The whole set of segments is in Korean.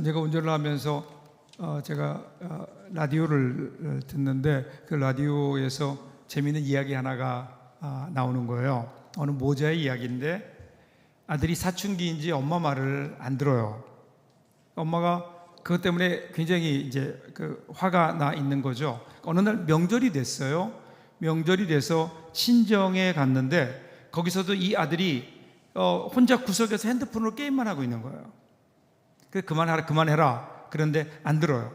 제가 운전을 하면서 제가 라디오를 듣는데 그 라디오에서 재미있는 이야기 하나가 나오는 거예요. 어느 모자의 이야기인데 아들이 사춘기인지 엄마 말을 안 들어요. 엄마가 그것 때문에 굉장히 이제 화가 나 있는 거죠. 어느 날 명절이 됐어요. 명절이 돼서 친정에 갔는데 거기서도 이 아들이 혼자 구석에서 핸드폰으로 게임만 하고 있는 거예요. 그만해라. 그런데 안 들어요.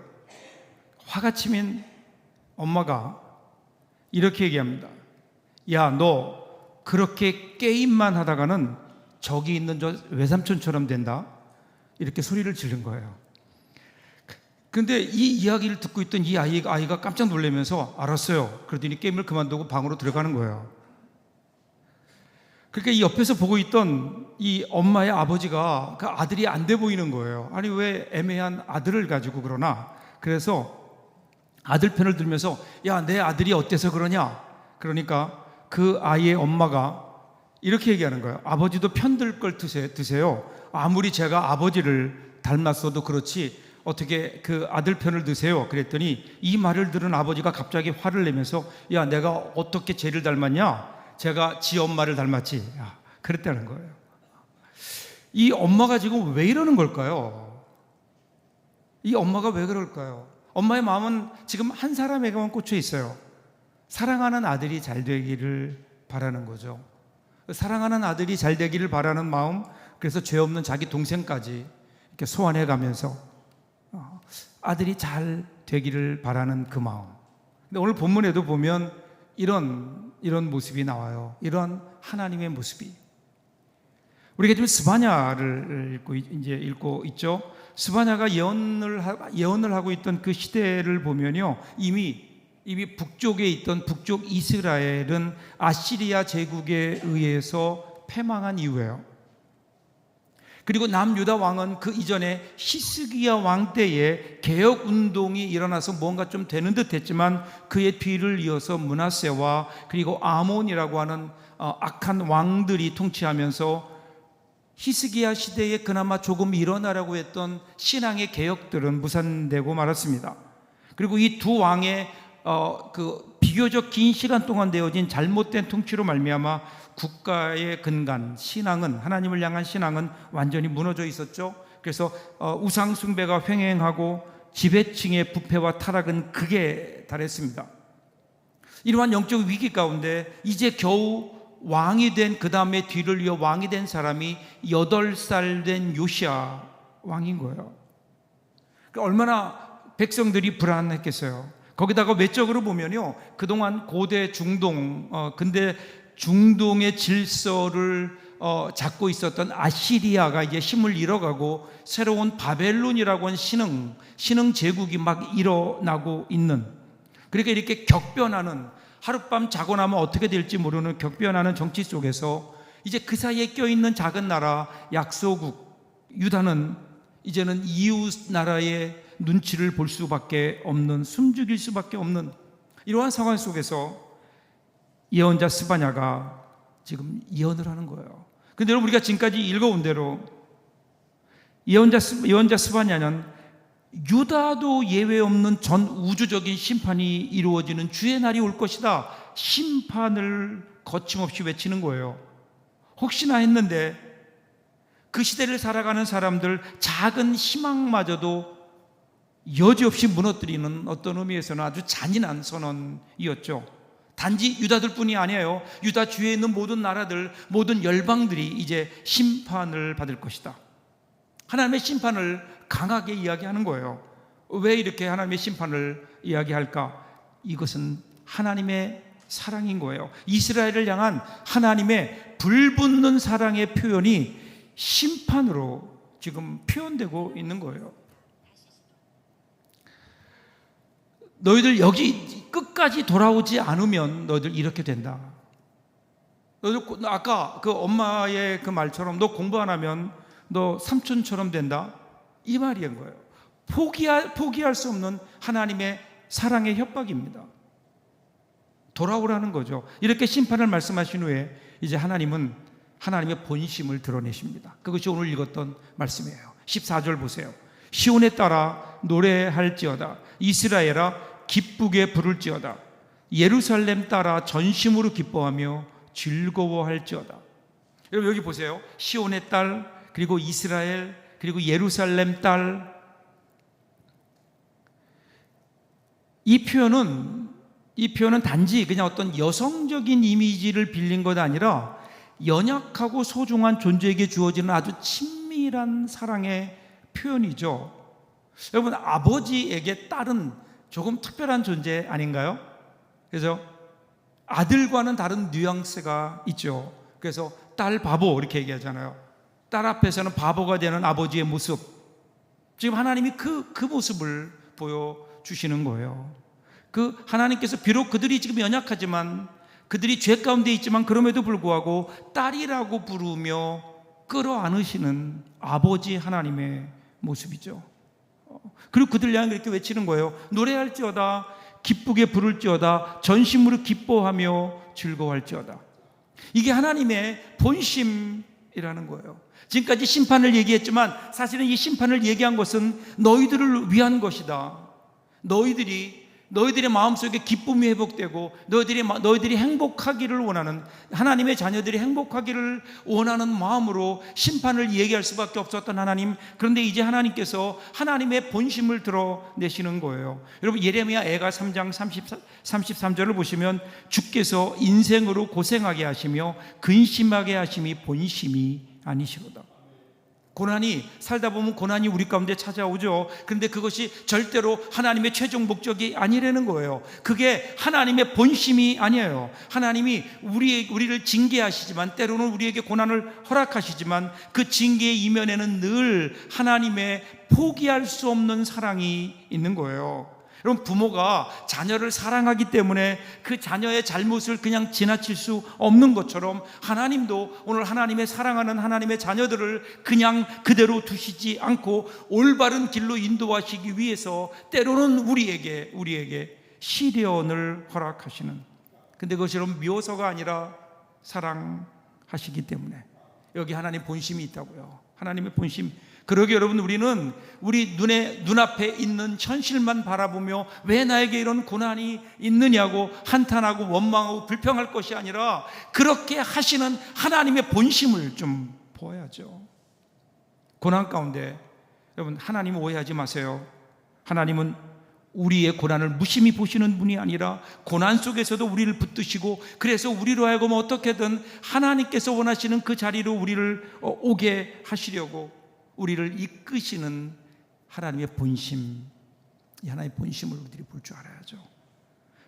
화가 치민 엄마가 이렇게 얘기합니다. 야, 너 그렇게 게임만 하다가는 저기 있는 저 외삼촌처럼 된다. 이렇게 소리를 지른 거예요. 근데 이 이야기를 듣고 있던 이 아이가 깜짝 놀라면서 알았어요. 그러더니 게임을 그만두고 방으로 들어가는 거예요. 그러니까 이 옆에서 보고 있던 이 엄마의 아버지가 그 아들이 안 돼 보이는 거예요. 아니, 왜 애매한 아들을 가지고 그러나? 그래서 아들 편을 들면서 야, 내 아들이 어때서 그러냐? 그러니까 그 아이의 엄마가 이렇게 얘기하는 거예요. 아버지도 편들 걸 드세요. 아무리 제가 아버지를 닮았어도 그렇지 어떻게 그 아들 편을 드세요? 그랬더니 이 말을 들은 아버지가 갑자기 화를 내면서 야, 내가 어떻게 쟤를 닮았냐? 제가 지 엄마를 닮았지. 그랬다는 거예요. 이 엄마가 지금 왜 이러는 걸까요? 이 엄마가 왜 그럴까요? 엄마의 마음은 지금 한 사람에게만 꽂혀 있어요. 사랑하는 아들이 잘 되기를 바라는 거죠. 사랑하는 아들이 잘 되기를 바라는 마음, 그래서 죄 없는 자기 동생까지 이렇게 소환해 가면서 아들이 잘 되기를 바라는 그 마음. 근데 오늘 본문에도 보면 이런 모습이 나와요. 이런 하나님의 모습이. 우리가 지금 스바냐를 읽고 있죠. 스바냐가 예언을 하고 있던 그 시대를 보면요, 이미 북쪽에 있던 북쪽 이스라엘은 아시리아 제국에 의해서 패망한 이후에요. 그리고 남유다 왕은 그 이전에 히스기야 왕 때에 개혁 운동이 일어나서 뭔가 좀 되는 듯 했지만 그의 뒤를 이어서 므낫세와 그리고 아몬이라고 하는 악한 왕들이 통치하면서 히스기야 시대에 그나마 조금 일어나라고 했던 신앙의 개혁들은 무산되고 말았습니다. 그리고 이 두 왕의 비교적 긴 시간 동안 되어진 잘못된 통치로 말미암아 국가의 근간, 신앙은, 하나님을 향한 신앙은 완전히 무너져 있었죠. 그래서 우상 숭배가 횡행하고 지배층의 부패와 타락은 극에 달했습니다. 이러한 영적 위기 가운데 이제 겨우 왕이 된, 그 다음에 뒤를 이어 왕이 된 사람이 8살 된 요시야 왕인 거예요. 얼마나 백성들이 불안했겠어요. 거기다가 외적으로 보면요, 그동안 고대 중동, 근데 중동의 질서를 잡고 있었던 아시리아가 이제 힘을 잃어가고 새로운 바벨론이라고 하는 신흥 제국이 막 일어나고 있는, 그러니까 이렇게 격변하는, 하룻밤 자고 나면 어떻게 될지 모르는 격변하는 정치 속에서 이제 그 사이에 껴있는 작은 나라 약소국 유다는 이제는 이웃 나라의 눈치를 볼 수밖에 없는, 숨죽일 수밖에 없는 이러한 상황 속에서 예언자 스바냐가 지금 예언을 하는 거예요. 그런데 여러분, 우리가 지금까지 읽어온 대로 예언자 스바냐는 유다도 예외 없는 전 우주적인 심판이 이루어지는 주의 날이 올 것이다, 심판을 거침없이 외치는 거예요. 혹시나 했는데 그 시대를 살아가는 사람들 작은 희망마저도 여지없이 무너뜨리는, 어떤 의미에서는 아주 잔인한 선언이었죠. 단지 유다들 뿐이 아니에요. 유다 주위에 있는 모든 나라들, 모든 열방들이 이제 심판을 받을 것이다. 하나님의 심판을 강하게 이야기하는 거예요. 왜 이렇게 하나님의 심판을 이야기할까? 이것은 하나님의 사랑인 거예요. 이스라엘을 향한 하나님의 불붙는 사랑의 표현이 심판으로 지금 표현되고 있는 거예요. 너희들 여기 끝까지 돌아오지 않으면 너희들 이렇게 된다. 너희들 아까 그 엄마의 그 말처럼 너 공부 안 하면 너 삼촌처럼 된다, 이 말인 거예요. 포기할 수 없는 하나님의 사랑의 협박입니다. 돌아오라는 거죠. 이렇게 심판을 말씀하신 후에 이제 하나님은 하나님의 본심을 드러내십니다. 그것이 오늘 읽었던 말씀이에요. 14절 보세요. 시온에 따라 노래할지어다. 이스라엘아 기쁘게 부를지어다. 예루살렘 따라 전심으로 기뻐하며 즐거워할지어다. 여러분 여기 보세요. 시온의 딸, 그리고 이스라엘, 그리고 예루살렘 딸. 이 표현은 단지 그냥 어떤 여성적인 이미지를 빌린 것 아니라 연약하고 소중한 존재에게 주어지는 아주 친밀한 사랑의 표현이죠. 여러분 아버지에게 딸은 조금 특별한 존재 아닌가요? 그래서 아들과는 다른 뉘앙스가 있죠. 그래서 딸 바보 이렇게 얘기하잖아요. 딸 앞에서는 바보가 되는 아버지의 모습. 지금 하나님이 그 모습을 보여주시는 거예요. 그 하나님께서 비록 그들이 지금 연약하지만, 그들이 죄 가운데 있지만 그럼에도 불구하고 딸이라고 부르며 끌어안으시는 아버지 하나님의 모습이죠. 그리고 그들 향해 이렇게 외치는 거예요. 노래할지어다, 기쁘게 부를지어다, 전심으로 기뻐하며 즐거워할지어다. 이게 하나님의 본심이라는 거예요. 지금까지 심판을 얘기했지만 사실은 이 심판을 얘기한 것은 너희들을 위한 것이다. 너희들의 마음속에 기쁨이 회복되고 너희들이 행복하기를 원하는, 하나님의 자녀들이 행복하기를 원하는 마음으로 심판을 얘기할 수밖에 없었던 하나님. 그런데 이제 하나님께서 하나님의 본심을 드러내시는 거예요. 여러분 예레미야 애가 3장 33절을 보시면 주께서 인생으로 고생하게 하시며 근심하게 하심이 본심이 아니시로다. 고난이 살다 보면 고난이 우리 가운데 찾아오죠. 그런데 그것이 절대로 하나님의 최종 목적이 아니라는 거예요. 그게 하나님의 본심이 아니에요. 하나님이 우리를 징계하시지만, 때로는 우리에게 고난을 허락하시지만, 그 징계의 이면에는 늘 하나님의 포기할 수 없는 사랑이 있는 거예요. 여러분 부모가 자녀를 사랑하기 때문에 그 자녀의 잘못을 그냥 지나칠 수 없는 것처럼 하나님도 오늘 하나님의 사랑하는 하나님의 자녀들을 그냥 그대로 두시지 않고 올바른 길로 인도하시기 위해서 때로는 우리에게 시련을 허락하시는, 근데 그것이 여러분 미워서가 아니라 사랑하시기 때문에 여기 하나님 본심이 있다고요. 하나님의 본심. 그러게 여러분 우리는 우리 눈앞에 있는 현실만 바라보며 왜 나에게 이런 고난이 있느냐고 한탄하고 원망하고 불평할 것이 아니라 그렇게 하시는 하나님의 본심을 좀 보아야죠. 고난 가운데 여러분 하나님 오해하지 마세요. 하나님은 우리의 고난을 무심히 보시는 분이 아니라 고난 속에서도 우리를 붙드시고, 그래서 우리로 하여금 어떻게든 하나님께서 원하시는 그 자리로 우리를 오게 하시려고 우리를 이끄시는 하나님의 본심, 이 하나님의 본심을 우리들이 볼 줄 알아야죠.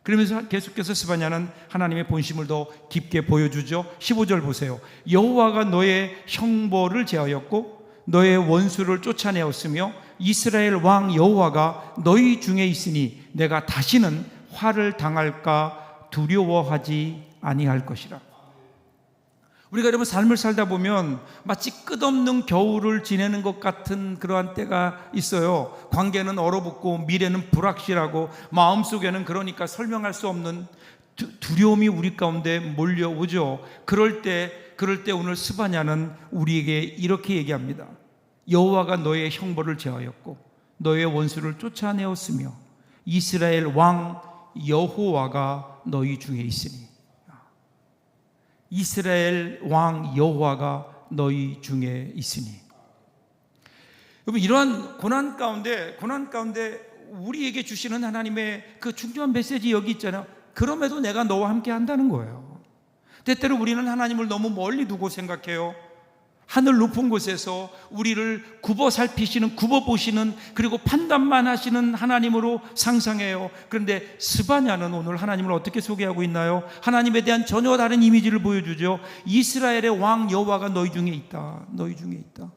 그러면서 계속해서 스바냐는 하나님의 본심을 더 깊게 보여주죠. 15절 보세요. 여호와가 너의 형벌을 제하였고 너의 원수를 쫓아내었으며 이스라엘 왕 여호와가 너희 중에 있으니 내가 다시는 화를 당할까 두려워하지 아니할 것이라. 우리가 여러분 삶을 살다 보면 마치 끝없는 겨울을 지내는 것 같은 그러한 때가 있어요. 관계는 얼어붙고 미래는 불확실하고 마음속에는 그러니까 설명할 수 없는 두려움이 우리 가운데 몰려오죠. 그럴 때 오늘 스바냐는 우리에게 이렇게 얘기합니다. 여호와가 너의 형벌을 제하였고 너의 원수를 쫓아내었으며 이스라엘 왕 여호와가 너희 중에 있으니. 이스라엘 왕 여호와가 너희 중에 있으니. 여러분 이러한 고난 가운데 우리에게 주시는 하나님의 그 중요한 메시지 여기 있잖아요. 그럼에도 내가 너와 함께 한다는 거예요. 때때로 우리는 하나님을 너무 멀리 두고 생각해요. 하늘 높은 곳에서 우리를 굽어 살피시는, 굽어 보시는, 그리고 판단만 하시는 하나님으로 상상해요. 그런데 스바냐는 오늘 하나님을 어떻게 소개하고 있나요? 하나님에 대한 전혀 다른 이미지를 보여주죠. 이스라엘의 왕 여호와가 너희 중에 있다. 너희 중에 있다.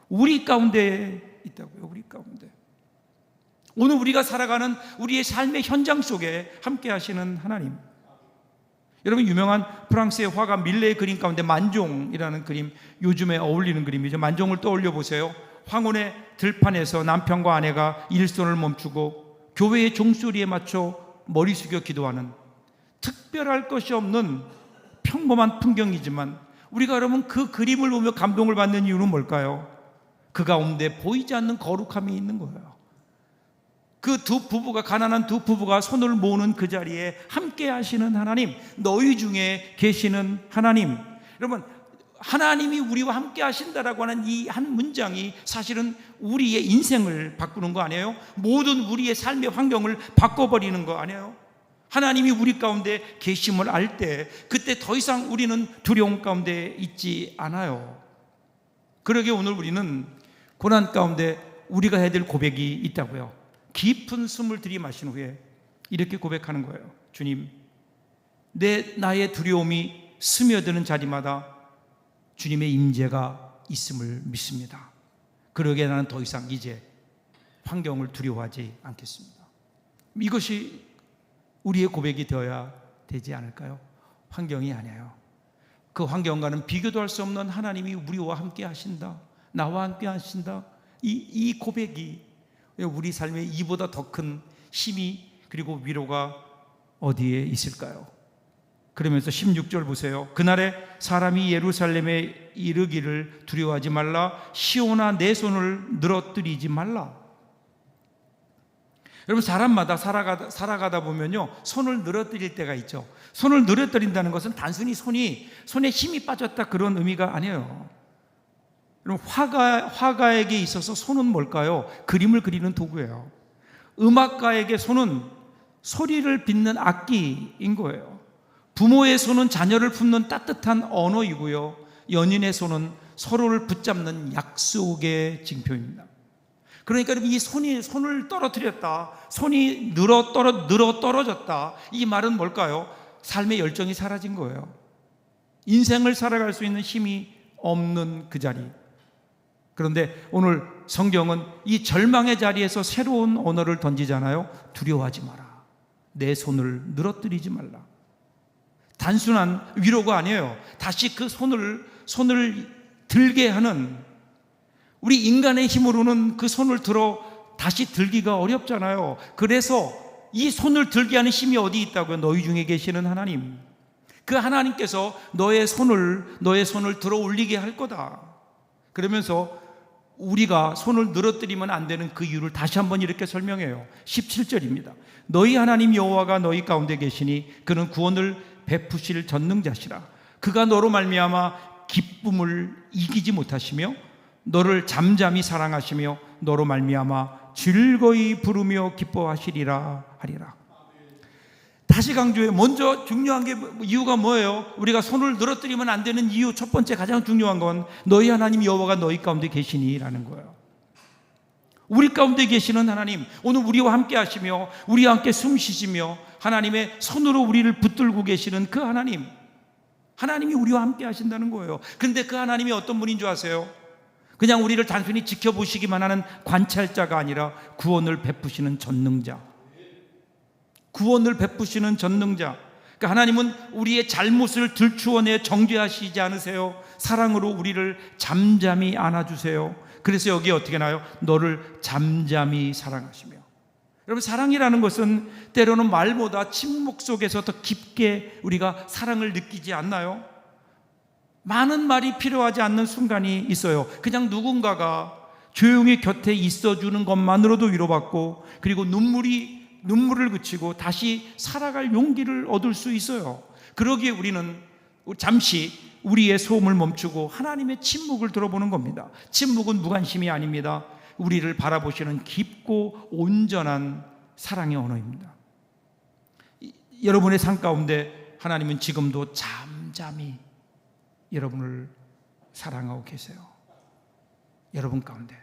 우리 가운데 있다고요. 우리 가운데. 오늘 우리가 살아가는 우리의 삶의 현장 속에 함께 하시는 하나님. 여러분 유명한 프랑스의 화가 밀레의 그림 가운데 만종이라는 그림, 요즘에 어울리는 그림이죠. 만종을 떠올려 보세요. 황혼의 들판에서 남편과 아내가 일손을 멈추고 교회의 종소리에 맞춰 머리 숙여 기도하는, 특별할 것이 없는 평범한 풍경이지만 우리가 여러분 그 그림을 보며 감동을 받는 이유는 뭘까요? 그 가운데 보이지 않는 거룩함이 있는 거예요. 그 두 부부가, 가난한 두 부부가 손을 모으는 그 자리에 함께 하시는 하나님, 너희 중에 계시는 하나님. 여러분, 하나님이 우리와 함께 하신다라고 하는 이 한 문장이 사실은 우리의 인생을 바꾸는 거 아니에요? 모든 우리의 삶의 환경을 바꿔버리는 거 아니에요? 하나님이 우리 가운데 계심을 알 때, 그때 더 이상 우리는 두려움 가운데 있지 않아요. 그러게 오늘 우리는 고난 가운데 우리가 해야 될 고백이 있다고요. 깊은 숨을 들이마신 후에 이렇게 고백하는 거예요. 주님, 나의 두려움이 스며드는 자리마다 주님의 임재가 있음을 믿습니다. 그러기에 나는 더 이상 이제 환경을 두려워하지 않겠습니다. 이것이 우리의 고백이 되어야 되지 않을까요? 환경이 아니에요. 그 환경과는 비교도 할 수 없는 하나님이 우리와 함께 하신다, 나와 함께 하신다. 이 고백이 우리 삶에 이보다 더 큰 힘이, 그리고 위로가 어디에 있을까요? 그러면서 16절 보세요. 그날에 사람이 예루살렘에 이르기를 두려워하지 말라, 시온아 내 손을 늘어뜨리지 말라. 여러분, 사람마다 살아가다 보면요, 손을 늘어뜨릴 때가 있죠. 손을 늘어뜨린다는 것은 단순히 손에 힘이 빠졌다 그런 의미가 아니에요. 여러분, 화가에게 있어서 손은 뭘까요? 그림을 그리는 도구예요. 음악가에게 손은 소리를 빚는 악기인 거예요. 부모의 손은 자녀를 품는 따뜻한 언어이고요, 연인의 손은 서로를 붙잡는 약속의 징표입니다. 그러니까 이 손을 떨어뜨렸다, 손이 늘어 떨어졌다, 이 말은 뭘까요? 삶의 열정이 사라진 거예요. 인생을 살아갈 수 있는 힘이 없는 그 자리. 그런데 오늘 성경은 이 절망의 자리에서 새로운 언어를 던지잖아요. 두려워하지 마라, 내 손을 늘어뜨리지 말라. 단순한 위로가 아니에요. 다시 그 손을 들게 하는, 우리 인간의 힘으로는 그 손을 들어 다시 들기가 어렵잖아요. 그래서 이 손을 들게 하는 힘이 어디 있다고요? 너희 중에 계시는 하나님. 그 하나님께서 너의 손을 들어 올리게 할 거다. 그러면서 우리가 손을 늘어뜨리면 안 되는 그 이유를 다시 한번 이렇게 설명해요. 17절입니다. 너희 하나님 여호와가 너희 가운데 계시니 그는 구원을 베푸실 전능자시라. 그가 너로 말미암아 기쁨을 이기지 못하시며 너를 잠잠히 사랑하시며 너로 말미암아 즐거이 부르며 기뻐하시리라 하리라. 다시 강조해요. 먼저 중요한 게 이유가 뭐예요? 우리가 손을 늘어뜨리면 안 되는 이유, 첫 번째 가장 중요한 건 너희 하나님 여호와가 너희 가운데 계시니 라는 거예요. 우리 가운데 계시는 하나님, 오늘 우리와 함께 하시며 우리와 함께 숨 쉬시며 하나님의 손으로 우리를 붙들고 계시는 그 하나님이 우리와 함께 하신다는 거예요. 그런데 그 하나님이 어떤 분인 줄 아세요? 그냥 우리를 단순히 지켜보시기만 하는 관찰자가 아니라 구원을 베푸시는 전능자. 구원을 베푸시는 전능자. 그러니까 하나님은 우리의 잘못을 들추어내 정죄하시지 않으세요. 사랑으로 우리를 잠잠히 안아주세요. 그래서 여기 어떻게 나와요? 너를 잠잠히 사랑하시며. 여러분, 사랑이라는 것은 때로는 말보다 침묵 속에서 더 깊게 우리가 사랑을 느끼지 않나요? 많은 말이 필요하지 않는 순간이 있어요. 그냥 누군가가 조용히 곁에 있어주는 것만으로도 위로받고, 그리고 눈물을 그치고 다시 살아갈 용기를 얻을 수 있어요. 그러기에 우리는 잠시 우리의 소음을 멈추고 하나님의 침묵을 들어보는 겁니다. 침묵은 무관심이 아닙니다. 우리를 바라보시는 깊고 온전한 사랑의 언어입니다. 여러분의 삶 가운데 하나님은 지금도 잠잠히 여러분을 사랑하고 계세요. 여러분 가운데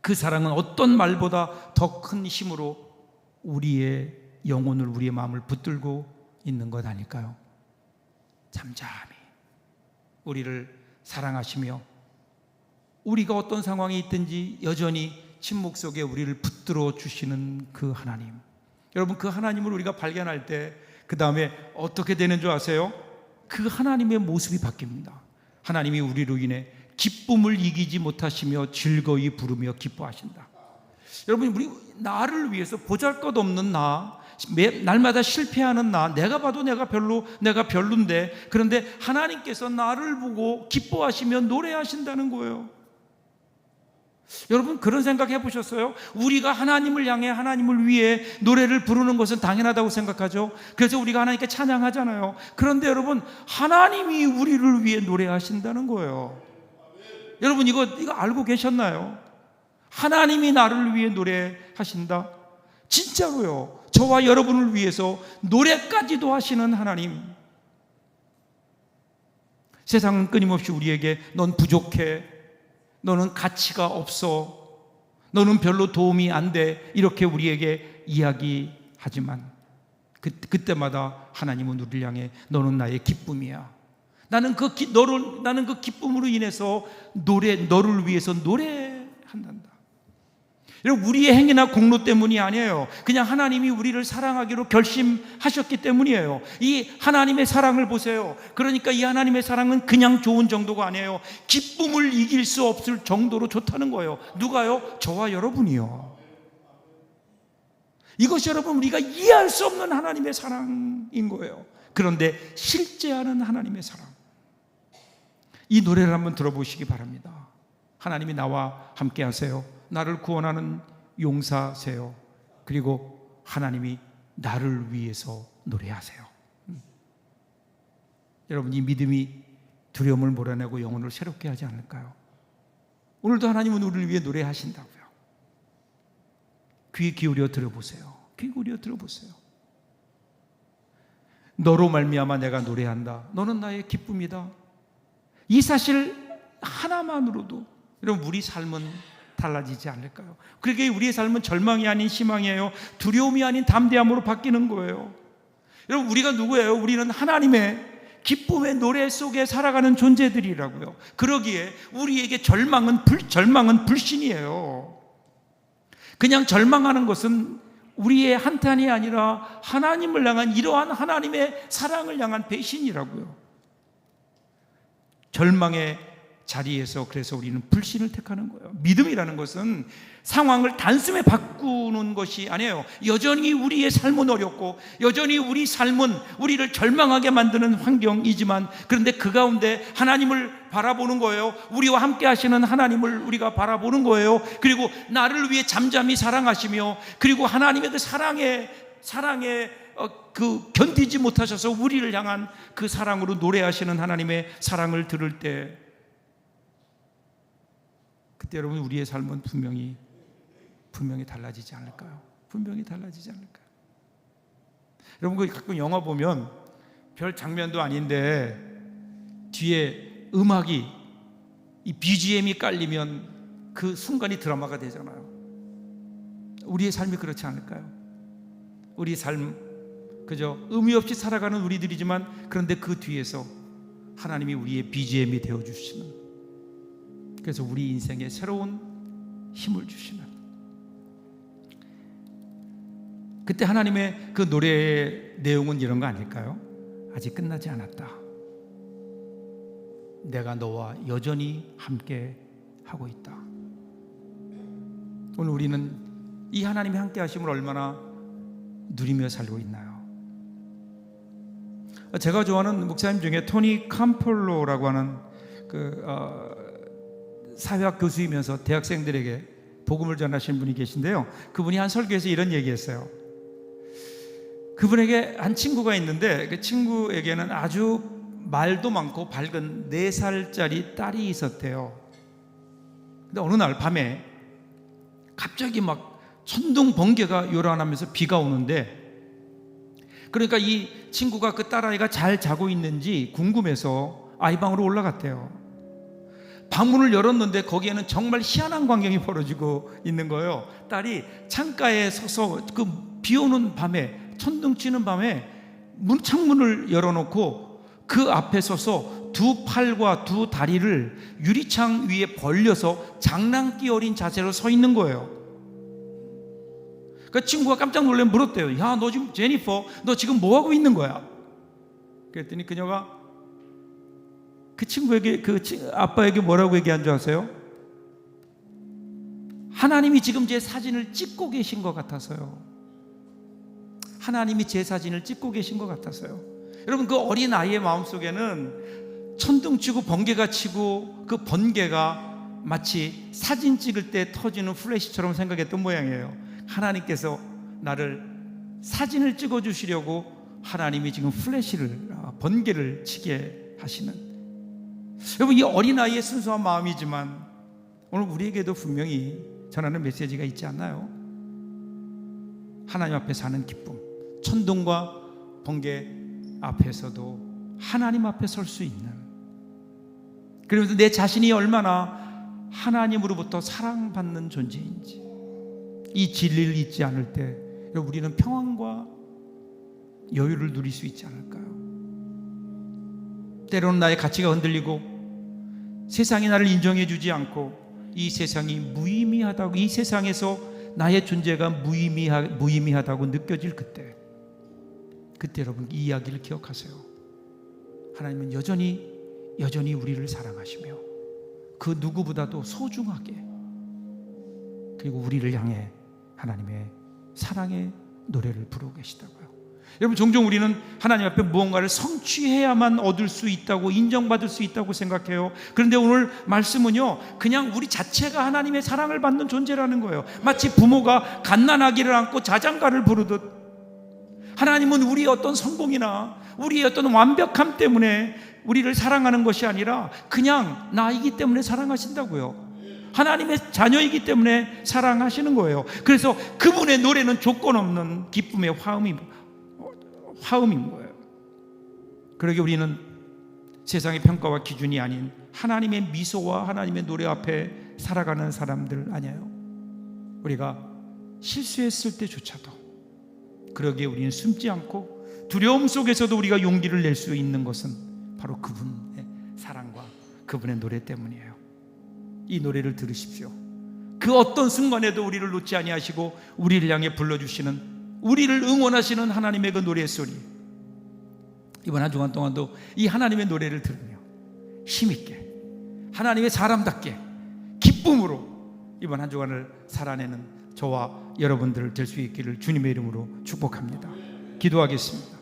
그 사랑은 어떤 말보다 더 큰 힘으로 우리의 영혼을, 우리의 마음을 붙들고 있는 것 아닐까요? 잠잠히 우리를 사랑하시며 우리가 어떤 상황에 있든지 여전히 침묵 속에 우리를 붙들어 주시는 그 하나님. 여러분, 그 하나님을 우리가 발견할 때 그 다음에 어떻게 되는 줄 아세요? 그 하나님의 모습이 바뀝니다. 하나님이 우리로 인해 기쁨을 이기지 못하시며 즐거이 부르며 기뻐하신다. 여러분, 우리 나를 위해서 보잘것없는 날마다 실패하는 내가 봐도 내가 별론데, 그런데 하나님께서 나를 보고 기뻐하시며 노래하신다는 거예요. 여러분 그런 생각 해보셨어요? 우리가 하나님을 향해 하나님을 위해 노래를 부르는 것은 당연하다고 생각하죠. 그래서 우리가 하나님께 찬양하잖아요. 그런데 여러분 하나님이 우리를 위해 노래하신다는 거예요. 여러분 이거 알고 계셨나요? 하나님이 나를 위해 노래하신다. 진짜로요. 저와 여러분을 위해서 노래까지도 하시는 하나님. 세상은 끊임없이 우리에게 넌 부족해, 너는 가치가 없어, 너는 별로 도움이 안 돼, 이렇게 우리에게 이야기하지만 그때마다 하나님은 우리를 향해 너는 나의 기쁨이야. 나는 그 기쁨으로 인해서 너를 위해서 노래한단다. 여러분 우리의 행위나 공로 때문이 아니에요. 그냥 하나님이 우리를 사랑하기로 결심하셨기 때문이에요. 이 하나님의 사랑을 보세요. 그러니까 이 하나님의 사랑은 그냥 좋은 정도가 아니에요. 기쁨을 이길 수 없을 정도로 좋다는 거예요. 누가요? 저와 여러분이요. 이것이 여러분 우리가 이해할 수 없는 하나님의 사랑인 거예요. 그런데 실제하는 하나님의 사랑. 이 노래를 한번 들어보시기 바랍니다. 하나님이 나와 함께 하세요. 나를 구원하는 용사세요. 그리고 하나님이 나를 위해서 노래하세요. 여러분 이 믿음이 두려움을 몰아내고 영혼을 새롭게 하지 않을까요? 오늘도 하나님은 우리를 위해 노래하신다고요. 귀 기울여 들어보세요. 귀 기울여 들어보세요. 너로 말미암아 내가 노래한다. 너는 나의 기쁨이다. 이 사실 하나만으로도 여러분 우리 삶은 달라지지 않을까요? 그러게 우리의 삶은 절망이 아닌 희망이에요. 두려움이 아닌 담대함으로 바뀌는 거예요. 여러분 우리가 누구예요? 우리는 하나님의 기쁨의 노래 속에 살아가는 존재들이라고요. 그러기에 우리에게 절망은 불신이에요. 그냥 절망하는 것은 우리의 한탄이 아니라 하나님을 향한 이러한 하나님의 사랑을 향한 배신이라고요. 절망의 자리에서 그래서 우리는 불신을 택하는 거예요. 믿음이라는 것은 상황을 단숨에 바꾸는 것이 아니에요. 여전히 우리의 삶은 어렵고 여전히 우리 삶은 우리를 절망하게 만드는 환경이지만 그런데 그 가운데 하나님을 바라보는 거예요. 우리와 함께 하시는 하나님을 우리가 바라보는 거예요. 그리고 나를 위해 잠잠히 사랑하시며 그리고 하나님의 그 사랑에 견디지 못하셔서 우리를 향한 그 사랑으로 노래하시는 하나님의 사랑을 들을 때 그때 여러분 우리의 삶은 분명히 달라지지 않을까요? 분명히 달라지지 않을까요? 여러분 가끔 영화 보면 별 장면도 아닌데 뒤에 음악이 이 BGM이 깔리면 그 순간이 드라마가 되잖아요. 우리의 삶이 그렇지 않을까요? 우리 삶 그저 의미 없이 살아가는 우리들이지만 그런데 그 뒤에서 하나님이 우리의 BGM이 되어주시는, 그래서 우리 인생에 새로운 힘을 주시는, 그때 하나님의 그 노래의 내용은 이런 거 아닐까요? 아직 끝나지 않았다. 내가 너와 여전히 함께 하고 있다. 오늘 우리는 이 하나님이 함께 하심을 얼마나 누리며 살고 있나요? 제가 좋아하는 목사님 중에 토니 캄폴로라고 하는 사회학 교수이면서 대학생들에게 복음을 전하시는 분이 계신데요. 그분이 한 설교에서 이런 얘기했어요. 그분에게 한 친구가 있는데 그 친구에게는 아주 말도 많고 밝은 4살짜리 딸이 있었대요. 근데 어느 날 밤에 갑자기 막 천둥 번개가 요란하면서 비가 오는데, 그러니까 이 친구가 그 딸아이가 잘 자고 있는지 궁금해서 아이 방으로 올라갔대요. 방문을 열었는데 거기에는 정말 희한한 광경이 벌어지고 있는 거예요. 딸이 창가에 서서 그 비 오는 밤에, 천둥 치는 밤에 창문을 열어놓고 그 앞에 서서 두 팔과 두 다리를 유리창 위에 벌려서 장난기 어린 자세로 서 있는 거예요. 그 친구가 깜짝 놀래 물었대요. 야, 너 지금 제니퍼, 너 지금 뭐 하고 있는 거야? 그랬더니 그녀가 그 친구에게, 그 아빠에게 뭐라고 얘기한 줄 아세요? 하나님이 지금 제 사진을 찍고 계신 것 같아서요. 하나님이 제 사진을 찍고 계신 것 같아서요. 여러분, 그 어린 아이의 마음속에는 천둥 치고 번개가 치고 그 번개가 마치 사진 찍을 때 터지는 플래시처럼 생각했던 모양이에요. 하나님께서 나를 사진을 찍어 주시려고 하나님이 지금 플래시를 번개를 치게 하시는, 여러분, 이 어린아이의 순수한 마음이지만 오늘 우리에게도 분명히 전하는 메시지가 있지 않나요? 하나님 앞에 사는 기쁨, 천둥과 번개 앞에서도 하나님 앞에 설 수 있는, 그러면서 내 자신이 얼마나 하나님으로부터 사랑받는 존재인지, 이 진리를 잊지 않을 때 우리는 평안과 여유를 누릴 수 있지 않을까요? 때로는 나의 가치가 흔들리고 세상이 나를 인정해 주지 않고 이 세상이 무의미하다고, 이 세상에서 나의 존재가 무의미하다고 느껴질 그때 여러분, 이 이야기를 기억하세요. 하나님은 여전히 우리를 사랑하시며 그 누구보다도 소중하게, 그리고 우리를 향해 하나님의 사랑의 노래를 부르고 계시다고요. 여러분, 종종 우리는 하나님 앞에 무언가를 성취해야만 얻을 수 있다고, 인정받을 수 있다고 생각해요. 그런데 오늘 말씀은요, 그냥 우리 자체가 하나님의 사랑을 받는 존재라는 거예요. 마치 부모가 갓난아기를 안고 자장가를 부르듯 하나님은 우리의 어떤 성공이나 우리의 어떤 완벽함 때문에 우리를 사랑하는 것이 아니라 그냥 나이기 때문에 사랑하신다고요. 하나님의 자녀이기 때문에 사랑하시는 거예요. 그래서 그분의 노래는 조건 없는 기쁨의 화음인 거예요. 그러게 우리는 세상의 평가와 기준이 아닌 하나님의 미소와 하나님의 노래 앞에 살아가는 사람들 아니에요? 우리가 실수했을 때조차도 그러기에 우리는 숨지 않고 두려움 속에서도 우리가 용기를 낼 수 있는 것은 바로 그분의 사랑과 그분의 노래 때문이에요. 이 노래를 들으십시오. 그 어떤 순간에도 우리를 놓지 아니하시고 우리를 향해 불러주시는, 우리를 응원하시는 하나님의 그 노래소리, 이번 한 주간 동안도 이 하나님의 노래를 들으며 힘있게 하나님의 사람답게 기쁨으로 이번 한 주간을 살아내는 저와 여러분들 될 수 있기를 주님의 이름으로 축복합니다. 기도하겠습니다.